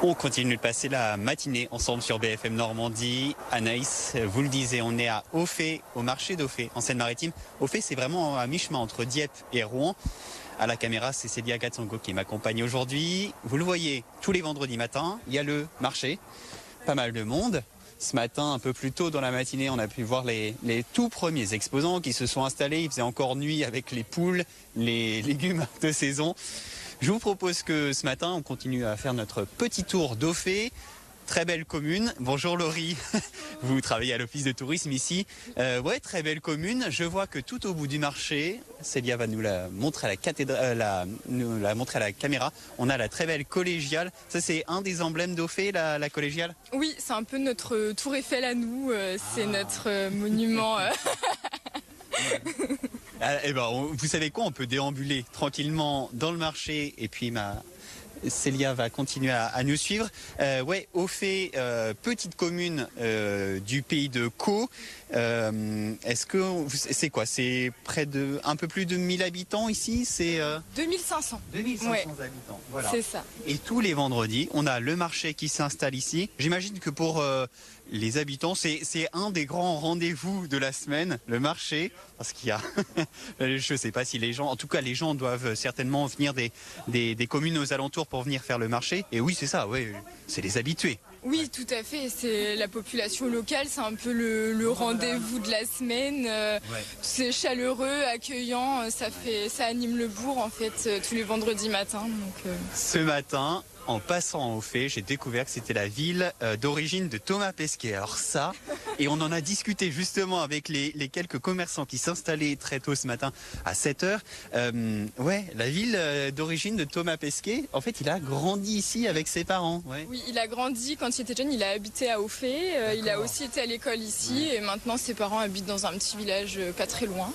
On continue de passer la matinée ensemble sur BFM Normandie. Anaïs, vous le disiez, on est à Auffay, au marché d'Auffay, en Seine-Maritime. Auffay, c'est vraiment à mi-chemin entre Dieppe et Rouen. À la caméra, c'est Célia Katsango qui m'accompagne aujourd'hui. Vous le voyez, tous les vendredis matins, il y a le marché. Pas mal de monde. Ce matin, un peu plus tôt dans la matinée, on a pu voir les tout premiers exposants qui se sont installés. Il faisait encore nuit avec les poules, les légumes de saison. Je vous propose que ce matin, on continue à faire notre petit tour d'Auffay. Très belle commune. Bonjour Laurie, vous travaillez à l'office de tourisme ici. Ouais, très belle commune. Je vois que tout au bout du marché, Célia va nous la montrer à la caméra. On a la très belle collégiale. Ça, c'est un des emblèmes d'Auffay, la collégiale? Oui, c'est un peu notre tour Eiffel à nous. C'est notre monument. Eh ben, vous savez quoi, on peut déambuler tranquillement dans le marché et puis Célia va continuer à nous suivre. Ouais, Auffay, petite commune du pays de Caux. Est-ce que c'est quoi? C'est près de un peu plus de 1000 habitants ici. C'est 2500. 2500 ouais. habitants. Voilà. C'est ça. Et tous les vendredis, on a le marché qui s'installe ici. J'imagine que pour les habitants, c'est un des grands rendez-vous de la semaine, le marché, parce qu'il y a, je sais pas si les gens, en tout cas les gens doivent certainement venir des communes aux alentours pour venir faire le marché. Et oui, c'est ça, ouais, c'est les habitués. Oui, tout à fait. C'est la population locale, c'est un peu le rendez-vous de la semaine. C'est chaleureux, accueillant, ça anime le bourg en fait tous les vendredis matins. Donc, Ce matin, en passant au fait, j'ai découvert que c'était la ville d'origine de Thomas Pesquet. Alors ça, et on en a discuté justement avec les quelques commerçants qui s'installaient très tôt ce matin à 7h. Ouais, la ville d'origine de Thomas Pesquet, en fait, il a grandi ici avec ses parents. Ouais. Oui, il a grandi quand il était jeune, il a habité à Auffay. Il a aussi été à l'école ici et maintenant ses parents habitent dans un petit village pas très loin.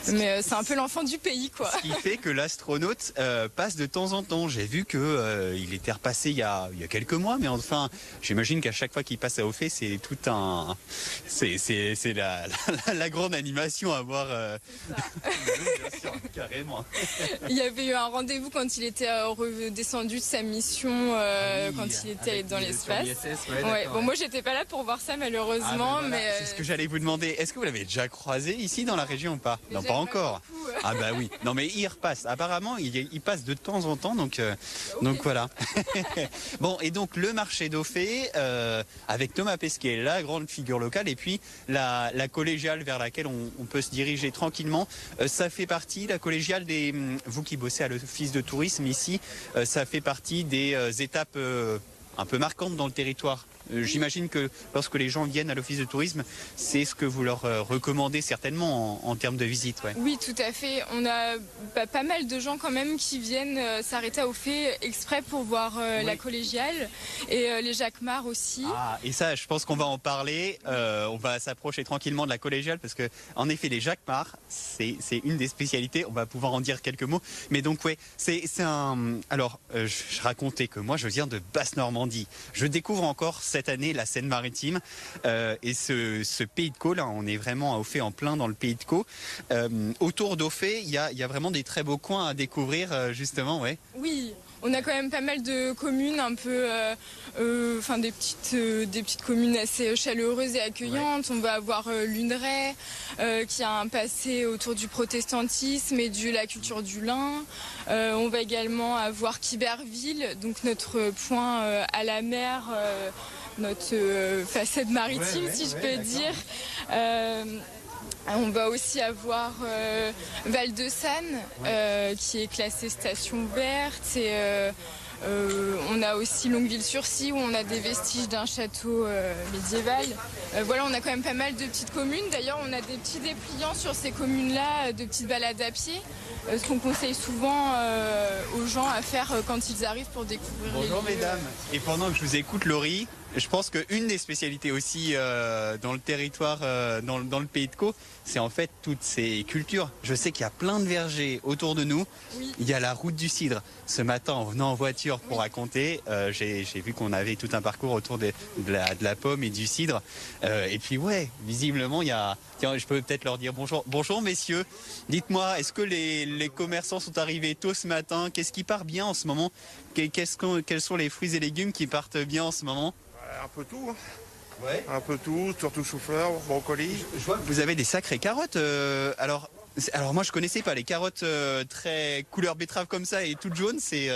Mais c'est un peu l'enfant du pays, quoi. Ce qui fait que l'astronaute passe de temps en temps. J'ai vu que il était repassé il y a quelques mois, mais enfin, j'imagine qu'à chaque fois qu'il passe à Auffay, c'est tout un, c'est la grande animation à voir. Bien sûr, carrément. Il y avait eu un rendez-vous quand il était redescendu de sa mission, quand il était dans l'espace. Ouais. Bon, moi, j'étais pas là pour voir ça malheureusement, voilà. mais c'est ce que j'allais vous demander. Est-ce que vous l'avez déjà croisé ici dans la région ou pas? Non, pas encore. Ah bah oui. Non, mais il repasse. Apparemment, il passe de temps en temps, donc voilà. Bon, et donc le marché d'Auffay avec Thomas Pesquet, la grande figure locale, et puis la collégiale vers laquelle on peut se diriger tranquillement. Ça fait partie, la collégiale, vous qui bossez à l'office de tourisme ici, ça fait partie des étapes un peu marquantes dans le territoire. J'imagine que lorsque les gens viennent à l'office de tourisme, c'est ce que vous leur recommandez certainement en termes de visite. Ouais. Oui, tout à fait. On a pas mal de gens quand même qui viennent s'arrêter à Auffay exprès pour voir la collégiale et les Jacquemart aussi. Ah, et ça, je pense qu'on va en parler. On va s'approcher tranquillement de la collégiale parce que, en effet, les Jacquemart, c'est une des spécialités. On va pouvoir en dire quelques mots. Mais donc, ouais, c'est un. Alors, je racontais que moi, je viens de Basse-Normandie. Je découvre encore cette année la Seine-Maritime et ce pays de Caux, là, on est vraiment à Auffay en plein dans le pays de Caux. Autour d'Auffay, il y a vraiment des très beaux coins à découvrir, justement, ouais. Oui. On a quand même pas mal de communes un peu, des petites communes assez chaleureuses et accueillantes. Ouais. On va avoir Luneray, qui a un passé autour du protestantisme et de la culture du lin. On va également avoir Quiberville, donc notre point à la mer, notre façade maritime, si je peux dire. On va aussi avoir Val-de-Sanne, qui est classée station verte. Et on a aussi Longueville-sur-Scie, où on a des vestiges d'un château médiéval. Voilà, on a quand même pas mal de petites communes. D'ailleurs, on a des petits dépliants sur ces communes-là, de petites balades à pied. Ce qu'on conseille souvent aux gens à faire quand ils arrivent pour découvrir. Bonjour mesdames. Et pendant que je vous écoute, Laurie, je pense qu'une des spécialités aussi dans le territoire, dans le pays de Caux, c'est en fait toutes ces cultures. Je sais qu'il y a plein de vergers autour de nous. Oui. Il y a la route du cidre. Ce matin, en venant en voiture pour raconter, j'ai vu qu'on avait tout un parcours autour de la pomme et du cidre. Et puis ouais, visiblement, il y a... Tiens, je peux peut-être leur dire bonjour. Bonjour messieurs, dites-moi, est-ce que les commerçants sont arrivés tôt ce matin? Qu'est-ce qui part bien en ce moment? Quels sont les fruits et légumes qui partent bien en ce moment? Un peu tout, hein. Ouais. Un peu tout, surtout chou-fleur, brocoli. Je vois que vous avez des sacrées carottes. Alors moi je connaissais pas les carottes très couleur betterave comme ça et toutes jaunes. C'est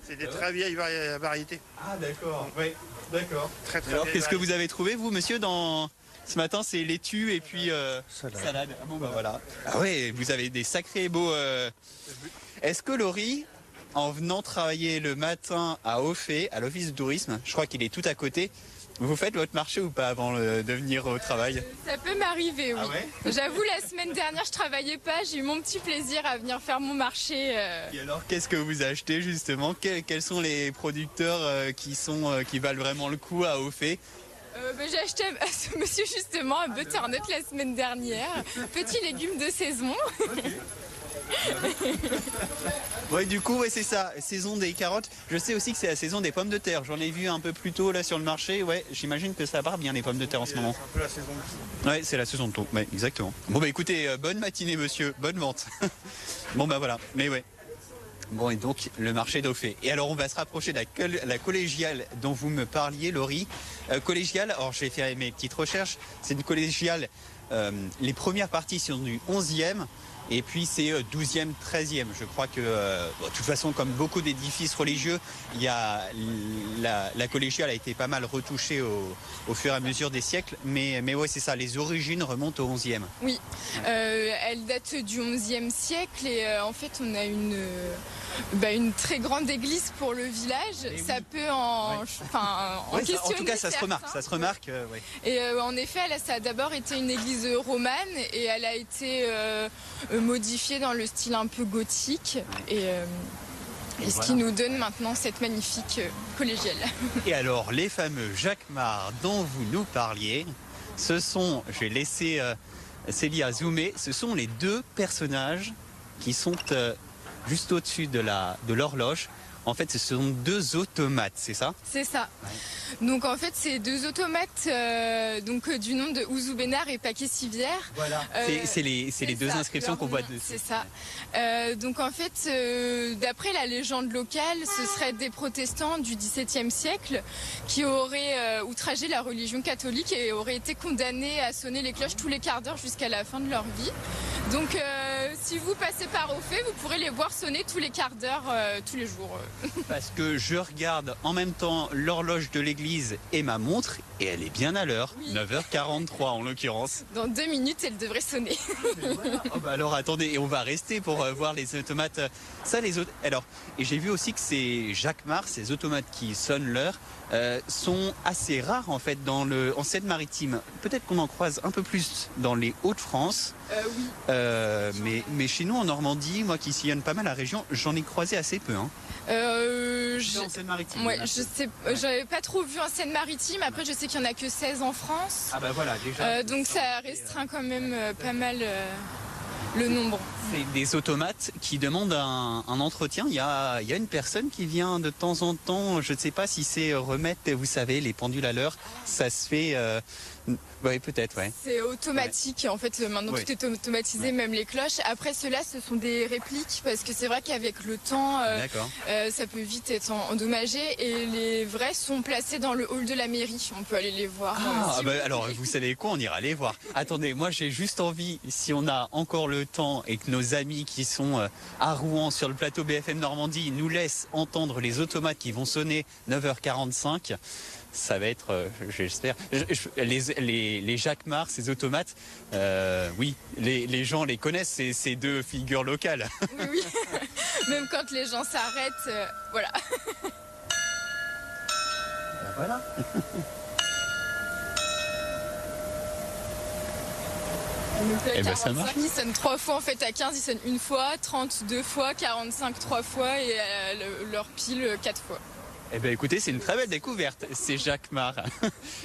C'est des très vieilles variétés. Ah d'accord. Oui, d'accord. Très Alors vieilles qu'est-ce que vous variétés. avez trouvé vous monsieur dans ce matin? C'est laitue et puis salade. Ah bon bah voilà. Ah ouais, vous avez des sacrés beaux. Est-ce que Laurie, en venant travailler le matin à Auffay, à l'office de tourisme, je crois qu'il est tout à côté, vous faites votre marché ou pas avant de venir au travail? Ça peut m'arriver, oui. Ah ouais? J'avoue, la semaine dernière, je travaillais pas. J'ai eu mon petit plaisir à venir faire mon marché. Et alors, qu'est-ce que vous achetez justement? Quels sont les producteurs qui valent vraiment le coup à Auffay? J'ai acheté à ce monsieur justement un butternut la semaine dernière. Petit légume de saison. Ouais, du coup, ouais, c'est ça, saison des carottes. Je sais aussi que c'est la saison des pommes de terre. J'en ai vu un peu plus tôt là sur le marché. Ouais, j'imagine que ça part bien les pommes de terre en ce moment. C'est un peu la saison de tout. Ouais, c'est la saison de tout. Ouais, exactement. Bon bah écoutez, bonne matinée monsieur, bonne vente. Bon bah voilà, mais ouais. Bon, et donc le marché d'Auffay. Et alors on va se rapprocher de la collégiale dont vous me parliez, Laurie. Collégiale, alors j'ai fait mes petites recherches, c'est une collégiale, les premières parties sont du 11e, et puis c'est 12e, 13e. Je crois que, de toute façon, comme beaucoup d'édifices religieux, il y a la collégiale a été pas mal retouchée au fur et à mesure des siècles. Mais ouais, c'est ça, les origines remontent au 11e. Oui, elle date du XIe siècle et en fait on a une très grande église pour le village. Et ça oui. peut en Ouais, questionner en tout cas, ça se remarque. certains. Ça se remarque. Ouais. Et en effet, ça a d'abord été une église romane et elle a été modifiée dans le style un peu gothique. Et ce voilà. qui nous donne maintenant cette magnifique collégiale. Et alors, les fameux jacquemart dont vous nous parliez, ce sont, je vais laisser Célia zoomer, ce sont les deux personnages qui sont juste au-dessus de l'horloge. En fait, ce sont deux automates, c'est ça? C'est ça. Donc en fait, c'est deux automates du nom de Ouzou Bénard et Paquet Civière. Voilà. C'est les deux ça, inscriptions leur qu'on voit nom, dessus. C'est ça. Donc en fait, d'après la légende locale, ce seraient des protestants du XVIIe siècle qui auraient outragé la religion catholique et auraient été condamnés à sonner les cloches tous les quarts d'heure jusqu'à la fin de leur vie. Donc si vous passez par Auffay, vous pourrez les voir sonner tous les quarts d'heure, tous les jours. Parce que je regarde en même temps l'horloge de l'église et ma montre, et elle est bien à l'heure, Oui. 9h43 en l'occurrence. Dans 2 minutes, elle devrait sonner. Oh bah alors attendez, et on va rester pour voir les automates. Ça, les autres. Alors, et j'ai vu aussi que ces jacquemart, ces automates qui sonnent l'heure, sont assez rares en fait en Seine-Maritime. Peut-être qu'on en croise un peu plus dans les Hauts-de-France. Oui. Mais chez nous en Normandie, moi qui sillonne pas mal la région, j'en ai croisé assez peu. Hein. En Seine-Maritime. Ouais, je sais, j'avais pas trop vu en Seine-Maritime. Après, je sais qu'il y en a que 16 en France. Ah bah voilà, déjà. Donc ça restreint quand même pas mal le nombre. C'est des automates qui demandent un entretien. Il y a une personne qui vient de temps en temps, je ne sais pas si c'est remettre, vous savez, les pendules à l'heure. Ça se fait... oui, peut-être, ouais. C'est automatique. En fait, maintenant Ouais. tout est automatisé, même les cloches. Après, ceux-là, ce sont des répliques parce que c'est vrai qu'avec le temps, D'accord. ça peut vite être endommagé. Et les vrais sont placés dans le hall de la mairie. On peut aller les voir. Ah, si bah, vous alors, voulez. vous savez quoi, on ira les voir. Attendez, moi j'ai juste envie, si on a encore le temps et que nos amis qui sont à Rouen sur le plateau BFM Normandie nous laissent entendre les automates qui vont sonner 9h45, ça va être, j'espère, les jacquemart, ces automates, oui, les gens les connaissent, ces deux figures locales. Oui, oui. Même quand les gens s'arrêtent, voilà. Voilà. Eh ben, ça marche. Ils sonnent 3 fois, en fait à 15 ils sonnent 1 fois, 30 2 fois, 45 3 fois et leur pile 4 fois. Eh bien écoutez, c'est une très belle découverte, c'est Jacquemart.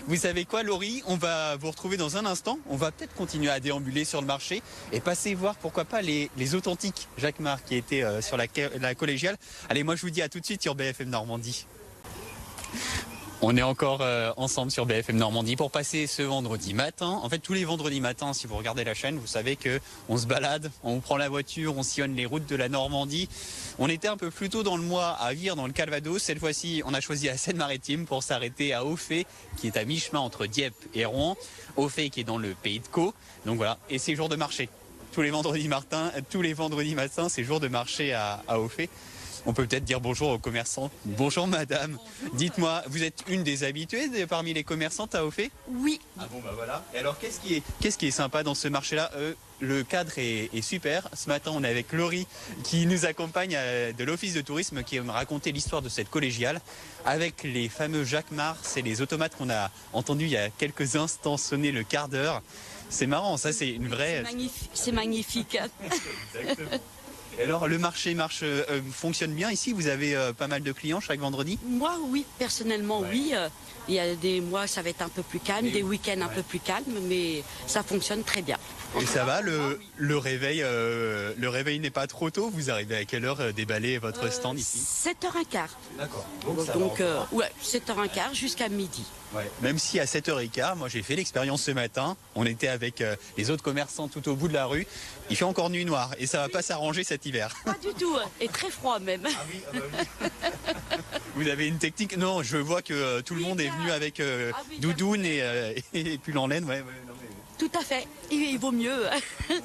Vous savez quoi Laurie, on va vous retrouver dans un instant, on va peut-être continuer à déambuler sur le marché et passer voir pourquoi pas les authentiques Jacquemart qui étaient sur la collégiale. Allez, moi je vous dis à tout de suite sur BFM Normandie. On est encore ensemble sur BFM Normandie pour passer ce vendredi matin. En fait, tous les vendredis matins, si vous regardez la chaîne, vous savez que on se balade, on prend la voiture, on sillonne les routes de la Normandie. On était un peu plus tôt dans le mois à Vire, dans le Calvados. Cette fois-ci, on a choisi la Seine-Maritime pour s'arrêter à Auffay, qui est à mi-chemin entre Dieppe et Rouen. Auffay qui est dans le pays de Caux. Donc voilà, et c'est jour de marché. Tous les vendredis matins, c'est jour de marché à Auffay. On peut peut-être dire bonjour aux commerçants. Bonjour madame. Bonjour. Dites-moi, vous êtes une des habituées parmi les commerçantes à Auffay? Oui. Ah bon bah voilà. Et alors qu'est-ce qui est sympa dans ce marché-là? Le cadre est super. Ce matin on est avec Laurie qui nous accompagne de l'office de tourisme qui va me raconter l'histoire de cette collégiale avec les fameux Jacquemart. C'est les automates qu'on a entendus il y a quelques instants sonner le quart d'heure. C'est marrant, ça c'est une vraie... C'est magnifique. Exactement. Et alors le marché fonctionne bien ici? Vous avez pas mal de clients chaque vendredi? Moi oui, personnellement oui. Il y a des mois ça va être un peu plus calme, des week-ends un peu plus calmes, mais ça fonctionne très bien. Et ça va, le réveil n'est pas trop tôt? Vous arrivez à quelle heure déballer votre stand ici? 7h15. D'accord. Donc ouais, 7h15 jusqu'à midi. Ouais. Même si à 7h15, moi j'ai fait l'expérience ce matin, on était avec les autres commerçants tout au bout de la rue, il fait encore nuit noire et ça va pas s'arranger cet hiver. Pas du tout, et très froid même. Ah oui, ah bah oui. Vous avez une technique? Non, je vois que tout le monde est venu avec doudoune et pull en laine. Ouais, non, mais... Tout à fait, il vaut mieux,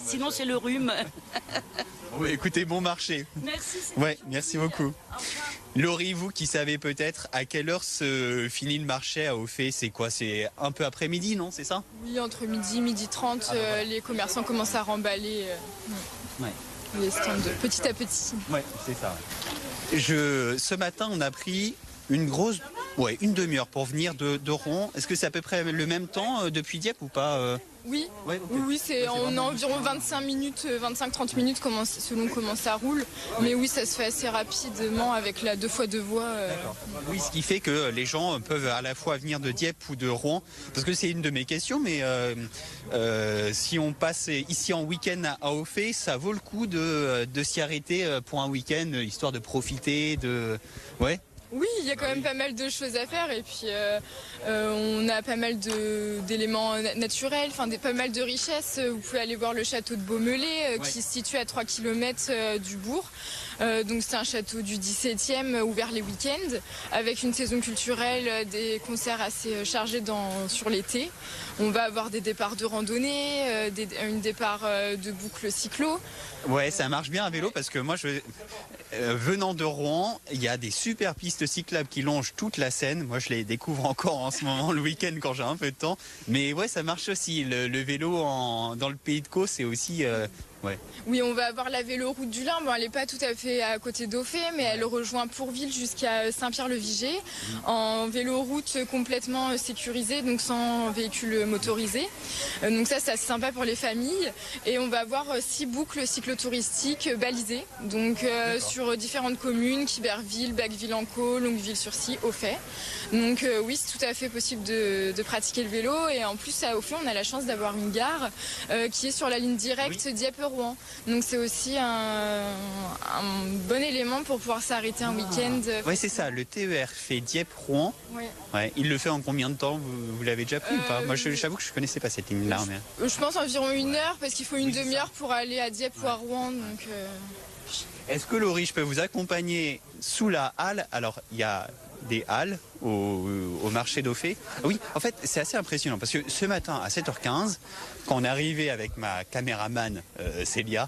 sinon c'est le rhume. Bon, écoutez, bon marché. Merci. Ouais, merci beaucoup. Laurie, vous qui savez peut-être à quelle heure se finit le marché à Auffay, c'est quoi? C'est un peu après-midi, non? C'est ça? Oui, entre midi 30, les commerçants commencent à remballer les stands petit à petit. Ouais, c'est ça. Ce matin, on a pris une demi-heure pour venir de Rouen. Est-ce que c'est à peu près le même temps depuis Dieppe ou pas? Oui, ouais, okay. Oui, on a environ 25 minutes, 25-30 minutes selon comment ça roule. Mais oui, ça se fait assez rapidement avec la 2x2 voies. Oui, ce qui fait que les gens peuvent à la fois venir de Dieppe ou de Rouen. Parce que c'est une de mes questions, mais si on passe ici en week-end à Auffay, ça vaut le coup de s'y arrêter pour un week-end, histoire de profiter, Ouais. Oui, il y a quand même pas mal de choses à faire et puis on a pas mal d'éléments naturels, pas mal de richesses. Vous pouvez aller voir le château de Beaumelais qui se situe à 3 km du bourg. Donc c'est un château du 17e ouvert les week-ends avec une saison culturelle, des concerts assez chargés sur l'été. On va avoir des départs de randonnée, un départ de boucle cyclo. Ouais, ça marche bien à vélo parce que moi, venant de Rouen, il y a des super pistes cyclables qui longent toute la Seine. Moi, je les découvre encore en ce moment le week-end quand j'ai un peu de temps. Mais ouais, ça marche aussi. Le vélo dans le pays de Caux, c'est aussi... Ouais. Oui, on va avoir la véloroute du Lin. Bon, elle n'est pas tout à fait à côté d'Auffay, mais elle rejoint Pourville jusqu'à Saint-Pierre-le-Viger en véloroute complètement sécurisée, donc sans véhicule motorisé. Donc ça, c'est assez sympa pour les familles. Et on va avoir 6 boucles cyclotouristiques balisées, donc sur différentes communes, Quiberville, Bacqueville-en-Caux, Longueville-sur-Scie, Auffay. Donc oui, c'est tout à fait possible de pratiquer le vélo. Et en plus, à Auffay, on a la chance d'avoir une gare qui est sur la ligne directe Dieppe-Rouen. Donc c'est aussi un bon élément pour pouvoir s'arrêter un week-end. Oui, c'est ça. Le TER fait Dieppe-Rouen. Ouais. Ouais, il le fait en combien de temps? Vous l'avez déjà pris ou pas? Moi, j'avoue que je connaissais pas cette ligne-là. Je pense environ 1 heure parce qu'il faut une demi-heure pour aller à Dieppe ou à Rouen. Donc, Est-ce que Laurie, je peux vous accompagner sous la halle? Alors, il y a des halles au marché d'Auffay. Oui, en fait, c'est assez impressionnant parce que ce matin à 7h15, quand on est arrivé avec ma caméraman Célia,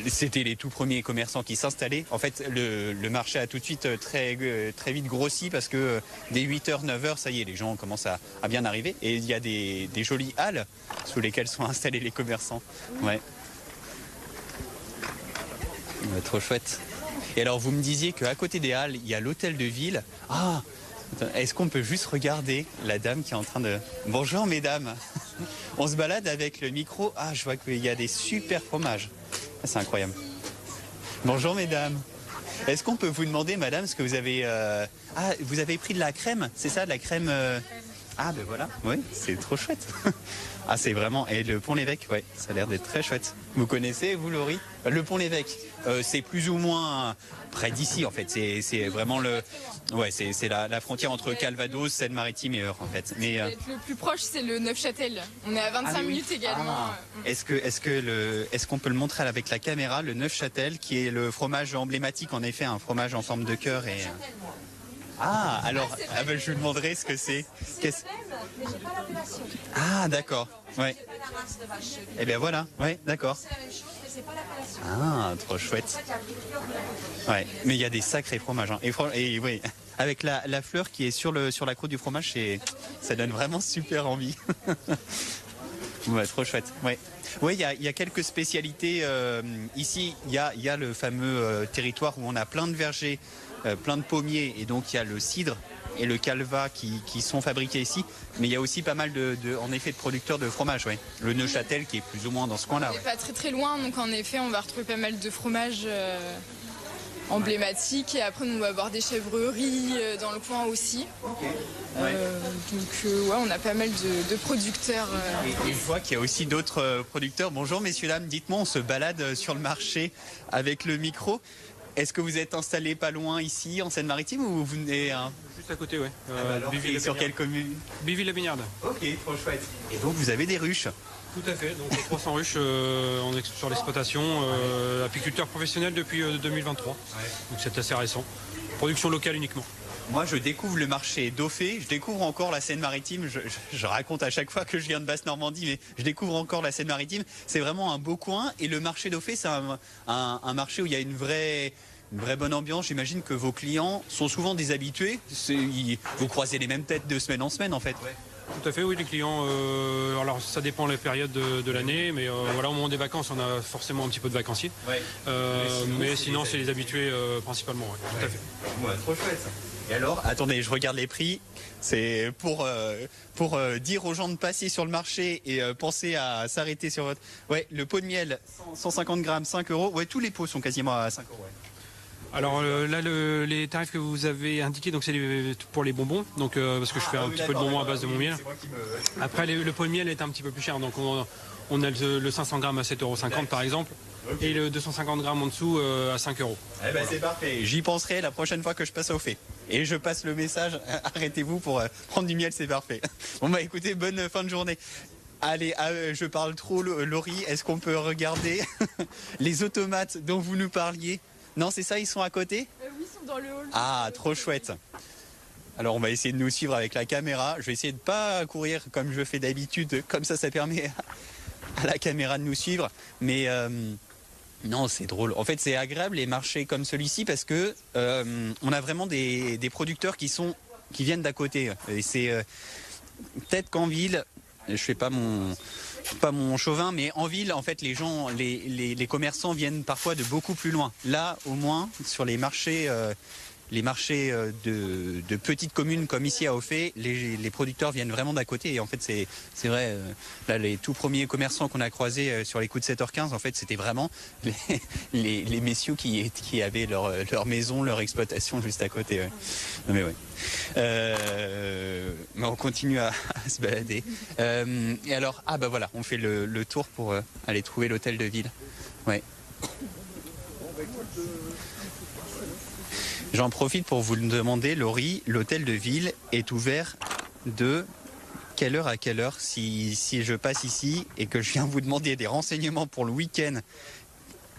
c'était les tout premiers commerçants qui s'installaient. En fait, le marché a tout de suite très vite grossi parce que dès 8h, 9h, ça y est, les gens commencent à bien arriver. Et il y a des jolies halles sous lesquelles sont installés les commerçants. Ouais. Trop chouette. Et alors, vous me disiez qu'à côté des halles, il y a l'hôtel de ville. Ah, est-ce qu'on peut juste regarder la dame qui est en train de... Bonjour, mesdames. On se balade avec le micro. Ah, je vois qu'il y a des super fromages. Ah, c'est incroyable. Bonjour, mesdames. Est-ce qu'on peut vous demander, madame, ce que vous avez... vous avez pris de la crème, c'est ça, de la crème... Ah, ben voilà, oui, c'est trop chouette. Ah, c'est vraiment... Et le Pont-l'Évêque, ouais, ça a l'air d'être très chouette. Vous connaissez, vous, Laurie? Le Pont-l'Évêque, c'est plus ou moins près d'ici, en fait. C'est vraiment le... Ouais, c'est la frontière entre Calvados, Seine-Maritime et Eure, en fait. Mais, Le plus proche, c'est le Neufchâtel. On est à 25 minutes également. Est-ce qu'on peut le montrer avec la caméra, le Neufchâtel, qui est le fromage emblématique, en effet, un fromage en forme de cœur et... Ah, alors, je vous demanderai ce que c'est. Ah, d'accord. Ouais. Eh bien voilà, ouais, d'accord. Ah, trop chouette. Ouais, mais il y a des sacrés fromages. Hein. Et oui, avec la fleur qui est sur la croûte du fromage, ça donne vraiment super envie. Ouais, trop chouette. Ouais. Oui, il y a quelques spécialités. Ici, il y a le fameux territoire où on a plein de vergers, plein de pommiers, et donc il y a le cidre et le calva qui sont fabriqués ici. Mais il y a aussi pas mal en effet de producteurs de fromage. Ouais. Le Neufchâtel qui est plus ou moins dans ce coin-là. On n'est pas très très loin, donc en effet, on va retrouver pas mal de fromages emblématiques. Et après, on va avoir des chèvreries dans le coin aussi. On a pas mal de producteurs. Et je vois qu'il y a aussi d'autres producteurs. Bonjour messieurs, dames, dites-moi, on se balade sur le marché avec le micro. Est-ce que vous êtes installé pas loin ici, en Seine-Maritime, ou vous venez... Juste à côté, oui. Sur quelle commune? Biville-la-Bignarde. Ok, trop chouette. Et donc vous avez des ruches? Tout à fait, donc 300 ruches sur l'exploitation, apiculteur professionnel depuis 2023. Ouais. Donc c'est assez récent. Production locale uniquement. Moi, je découvre le marché d'Auffay, je découvre encore la Seine-Maritime. Je raconte à chaque fois que je viens de Basse-Normandie, mais je découvre encore la Seine-Maritime. C'est vraiment un beau coin. Et le marché d'Auffay, c'est un marché où il y a une vraie bonne ambiance. J'imagine que vos clients sont souvent des habitués. Vous croisez les mêmes têtes de semaine en semaine, en fait. Ouais. Tout à fait, oui, les clients. Alors, ça dépend des périodes de l'année, mais voilà, au moment des vacances, on a forcément un petit peu de vacanciers. Ouais. Mais sinon, c'est les habitués principalement, ouais, tout à fait. Ouais, trop chouette. Et alors, attendez, je regarde les prix. C'est pour dire aux gens de passer sur le marché et penser à s'arrêter sur votre... Ouais, le pot de miel, 150 grammes, 5 €. Ouais, tous les pots sont quasiment à 5 €. Ouais. Alors là, les tarifs que vous avez indiqués, donc c'est pour les bonbons, donc parce que je fais un petit peu de bonbons à base de mon miel. Après, le pot de miel est un petit peu plus cher, donc on a le 500 grammes à 7,50 € par exemple. Okay. Et le 250 grammes en dessous à 5 €. Eh ben, c'est parfait. J'y penserai la prochaine fois que je passe au fait. Et je passe le message, arrêtez-vous pour prendre du miel, c'est parfait. Bon bah écoutez, bonne fin de journée. Allez, je parle trop, Laurie, est-ce qu'on peut regarder les automates dont vous nous parliez? Non, c'est ça, ils sont à côté? Oui, ils sont dans le hall. Ah, trop chouette. Alors on va essayer de nous suivre avec la caméra. Je vais essayer de ne pas courir comme je fais d'habitude, comme ça permet à la caméra de nous suivre. Mais... non, c'est drôle. En fait, c'est agréable les marchés comme celui-ci parce que on a vraiment des producteurs qui viennent d'à côté. Et c'est peut-être qu'en ville, je fais pas mon chauvin, mais en ville, en fait, les gens, les commerçants viennent parfois de beaucoup plus loin. Là, au moins, sur les marchés de petites communes comme ici à Auffay, les producteurs viennent vraiment d'à côté. Et en fait, c'est vrai, là, les tout premiers commerçants qu'on a croisés sur les coups de 7h15, en fait, c'était vraiment les messieurs qui avaient leur maison, leur exploitation juste à côté. Ouais. Non, mais ouais. Mais on continue à se balader. Et alors, bah voilà, on fait le tour pour aller trouver l'hôtel de ville. Ouais. J'en profite pour vous le demander, Laurie, l'hôtel de ville est ouvert de quelle heure à quelle heure? Si je passe ici et que je viens vous demander des renseignements pour le week-end,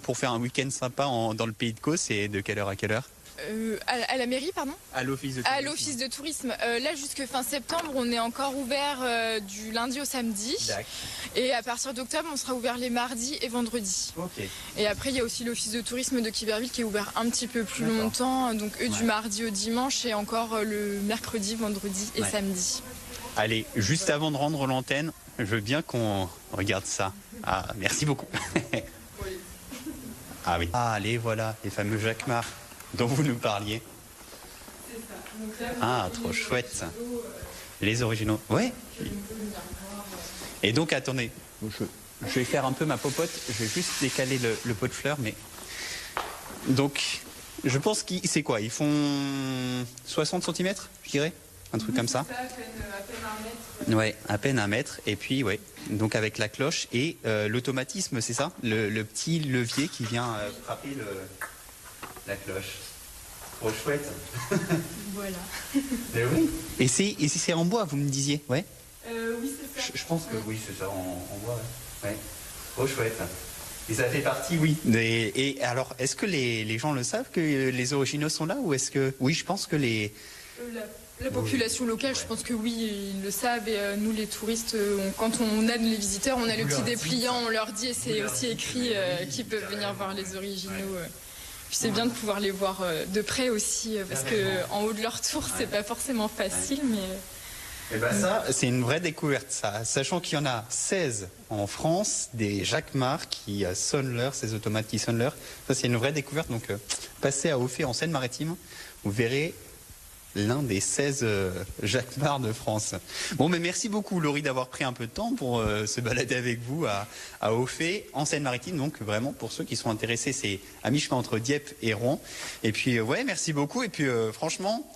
pour faire un week-end sympa dans le Pays de Caux, c'est de quelle heure à quelle heure? À la mairie, pardon? À l'office de tourisme. À l'office de tourisme. Là, jusque fin septembre, on est encore ouvert du lundi au samedi. Et à partir d'octobre, on sera ouvert les mardis et vendredis. Okay. Et après, il y a aussi l'office de tourisme de Quiverville qui est ouvert un petit peu plus longtemps. Donc eux, du mardi au dimanche et encore le mercredi, vendredi et samedi. Allez, juste avant de rendre l'antenne, je veux bien qu'on regarde ça. Ah, merci beaucoup. Ah oui. Ah, allez, voilà, les fameux Jacquemart dont vous nous parliez. Ah, trop chouette. Les originaux. Ouais. Et donc, attendez, je vais faire un peu ma popote. Je vais juste décaler le pot de fleurs, mais... Donc, Je pense qu'ils, c'est quoi? Ils font 60 cm, je dirais? Un truc comme ça. À peine 1 mètre. Ouais, à peine 1 mètre. Et puis, ouais, donc avec la cloche et l'automatisme, c'est ça? Le petit levier qui vient frapper la cloche. Trop chouette. Voilà. Mais oui. Et c'est en bois, vous me disiez? Ouais. Oui, c'est ça. Je pense que oui, c'est ça, en bois. Ouais. Ouais. Trop chouette. Et ça fait partie, oui. Et alors, est-ce que les gens le savent que les originaux sont là ou est-ce que... Oui, je pense que les... La population locale, je pense que oui, ils le savent. Et nous, les touristes, quand on aide les visiteurs, on a le petit dépliant, on leur dit, et c'est aussi écrit qu'ils peuvent venir voir les originaux. Puis c'est bien de pouvoir les voir de près aussi, parce qu'en haut de leur tour, c'est pas forcément facile, mais... Et ben ça, c'est une vraie découverte, ça. Sachant qu'il y en a 16 en France, des Jacquemart qui sonnent l'heure, ces automates qui sonnent l'heure. Ça, c'est une vraie découverte. Donc, passez à Auffay, en Seine-Maritime, vous verrez l'un des 16 Jacquemart de France. Bon, mais merci beaucoup, Laurie, d'avoir pris un peu de temps pour se balader avec vous à Auffay, en Seine-Maritime. Donc, vraiment, pour ceux qui sont intéressés, c'est à mi-chemin entre Dieppe et Rouen. Et puis, ouais, merci beaucoup. Et puis, franchement...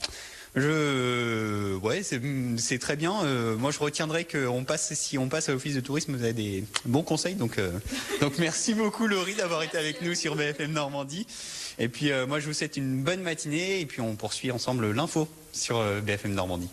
Ouais, c'est très bien. Moi, je retiendrai que si on passe à l'office de tourisme, vous avez des bons conseils. Donc merci beaucoup, Laurie, d'avoir été avec nous sur BFM Normandie. Et puis, moi, je vous souhaite une bonne matinée. Et puis, on poursuit ensemble l'info sur BFM Normandie.